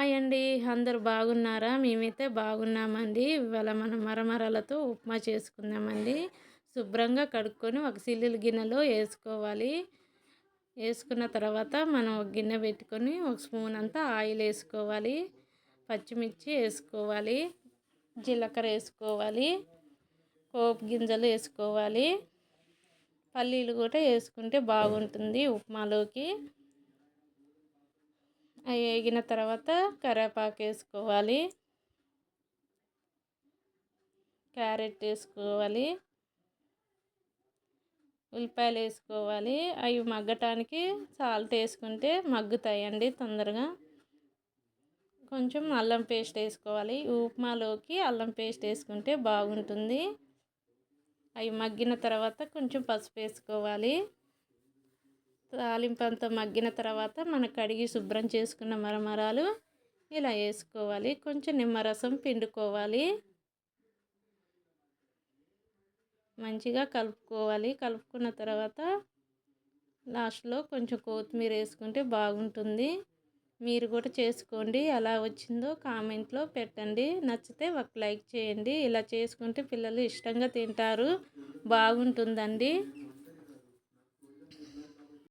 Hi అండి. అందరూ బాగున్నారా? మేమైతే బాగున్నామండి. ఇవాళ మనం మరమరాలతో ఉప్మా చేసుకుందామండి. శుభ్రంగా కడుక్కొని ఒక సిల్లులు గిన్నెలో ఏసుకోవాలి. ఏసుకున్న తర్వాత మనం ఒక గిన్నె పెట్టుకొని ఒక స్పూన్ అంతా ఆయిల్ ఏసుకోవాలి. పచ్చిమిర్చి ఏసుకోవాలి. జీలకర్ర ఏసుకోవాలి. పోపు గింజలు ఏసుకోవాలి. పల్లీలు కూడా ఏసుకుంటే బాగుంటుంది ఉప్మాలోకి. అవి వేగిన తర్వాత కరివేపాకు వేసుకోవాలి. క్యారెట్ వేసుకోవాలి. ఉల్లిపాయలు వేసుకోవాలి. అవి మగ్గటానికి సాల్ట్ వేసుకుంటే మగ్గుతాయండి తొందరగా. కొంచెం అల్లం పేస్ట్ వేసుకోవాలి. ఉప్మాలోకి అల్లం పేస్ట్ వేసుకుంటే బాగుంటుంది. అవి మగ్గిన తర్వాత కొంచెం పసుపు వేసుకోవాలి. తాలింపు అంతా మగ్గిన తర్వాత మన కడిగి శుభ్రం చేసుకున్న మరమరాలు ఇలా వేసుకోవాలి. కొంచెం నిమ్మరసం పిండుకోవాలి. మంచిగా కలుపుకోవాలి. కలుపుకున్న తర్వాత లాస్ట్లో కొంచెం కొత్తిమీర వేసుకుంటే బాగుంటుంది. మీరు కూడా చేసుకోండి. ఎలా వచ్చిందో కామెంట్లో పెట్టండి. నచ్చితే ఒక లైక్ చేయండి. ఇలా చేసుకుంటే పిల్లలు ఇష్టంగా తింటారు. బాగుంటుందండి.